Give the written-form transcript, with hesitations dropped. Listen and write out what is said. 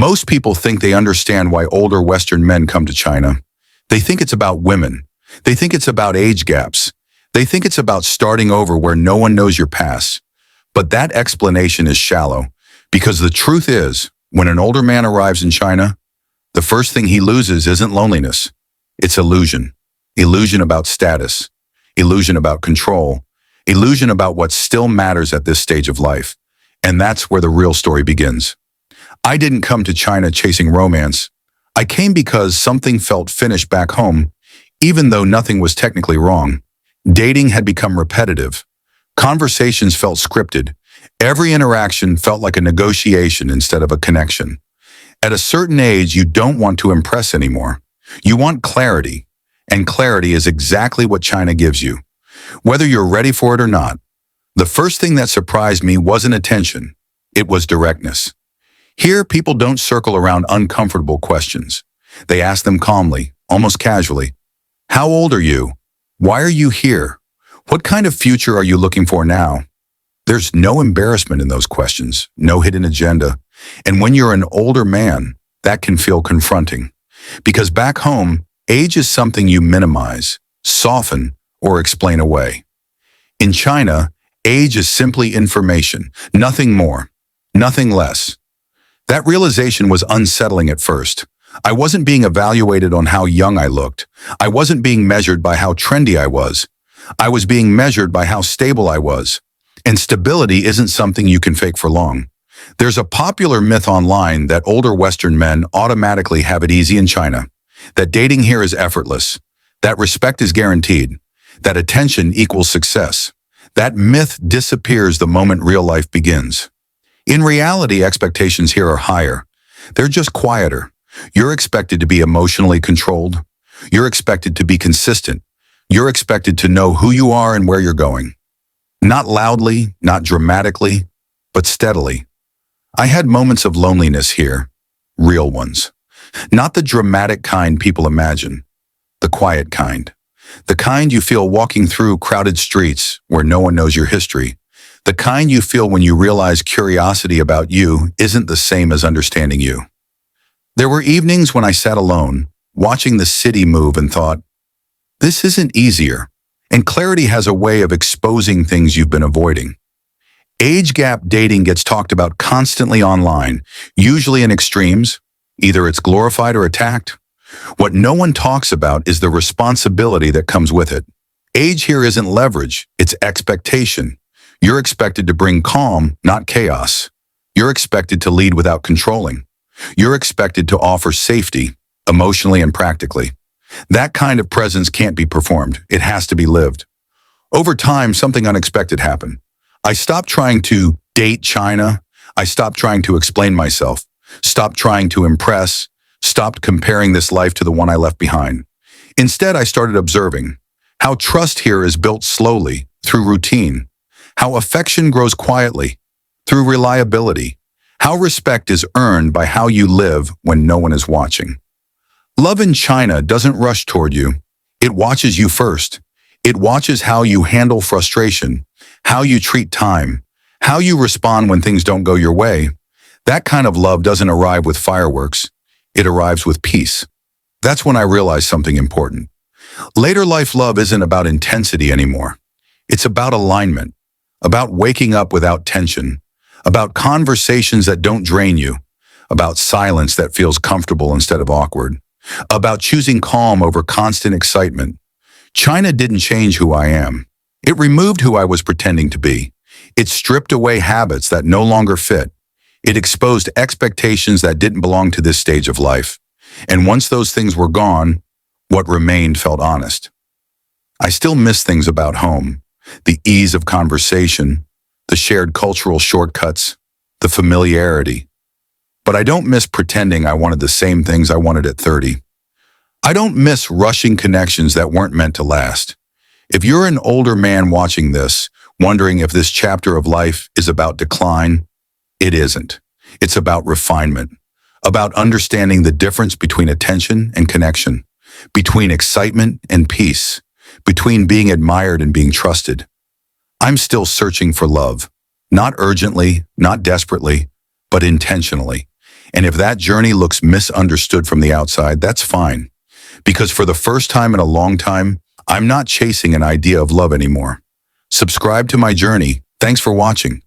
Most people think they understand why older Western men come to China. They think it's about women. They think it's about age gaps. They think it's about starting over where no one knows your past. But that explanation is shallow, because the truth is, when an older man arrives in China, the first thing he loses isn't loneliness. It's illusion. Illusion about status. Illusion about control. Illusion about what still matters at this stage of life. And that's where the real story begins. I didn't come to China chasing romance. I came because something felt finished back home, even though nothing was technically wrong. Dating had become repetitive. Conversations felt scripted. Every interaction felt like a negotiation instead of a connection. At a certain age, you don't want to impress anymore. You want clarity, and clarity is exactly what China gives you, whether you're ready for it or not. The first thing that surprised me wasn't attention. It was directness. Here, people don't circle around uncomfortable questions. They ask them calmly, almost casually. How old are you? Why are you here? What kind of future are you looking for now? There's no embarrassment in those questions, no hidden agenda. And when you're an older man, that can feel confronting. Because back home, age is something you minimize, soften, or explain away. In China, age is simply information, nothing more, nothing less. That realization was unsettling at first. I wasn't being evaluated on how young I looked. I wasn't being measured by how trendy I was. I was being measured by how stable I was. And stability isn't something you can fake for long. There's a popular myth online that older Western men automatically have it easy in China, that dating here is effortless, that respect is guaranteed, that attention equals success. That myth disappears the moment real life begins. In reality, expectations here are higher. They're just quieter. You're expected to be emotionally controlled. You're expected to be consistent. You're expected to know who you are and where you're going. Not loudly, not dramatically, but steadily. I had moments of loneliness here, real ones. Not the dramatic kind people imagine, the quiet kind. The kind you feel walking through crowded streets where no one knows your history. The kind you feel when you realize curiosity about you isn't the same as understanding you. There were evenings when I sat alone, watching the city move and thought, this isn't easier. And clarity has a way of exposing things you've been avoiding. Age gap dating gets talked about constantly online, usually in extremes. Either it's glorified or attacked. What no one talks about is the responsibility that comes with it. Age here isn't leverage, it's expectation. You're expected to bring calm, not chaos. You're expected to lead without controlling. You're expected to offer safety, emotionally and practically. That kind of presence can't be performed. It has to be lived. Over time, something unexpected happened. I stopped trying to date China. I stopped trying to explain myself, stopped trying to impress, stopped comparing this life to the one I left behind. Instead, I started observing how trust here is built slowly, through routine, how affection grows quietly, through reliability, how respect is earned by how you live when no one is watching. Love in China doesn't rush toward you. It watches you first. It watches how you handle frustration, how you treat time, how you respond when things don't go your way. That kind of love doesn't arrive with fireworks. It arrives with peace. That's when I realized something important. Later life love isn't about intensity anymore. It's about alignment, about waking up without tension, about conversations that don't drain you, about silence that feels comfortable instead of awkward, about choosing calm over constant excitement. China didn't change who I am. It removed who I was pretending to be. It stripped away habits that no longer fit. It exposed expectations that didn't belong to this stage of life. And once those things were gone, what remained felt honest. I still miss things about home, the ease of conversation, the shared cultural shortcuts, the familiarity. But I don't miss pretending I wanted the same things I wanted at 30. I don't miss rushing connections that weren't meant to last. If you're an older man watching this, wondering if this chapter of life is about decline, it isn't. It's about refinement, about understanding the difference between attention and connection, between excitement and peace, between being admired and being trusted. I'm still searching for love, not urgently, not desperately, but intentionally. And if that journey looks misunderstood from the outside, that's fine. Because for the first time in a long time, I'm not chasing an idea of love anymore. Subscribe to my journey. Thanks for watching.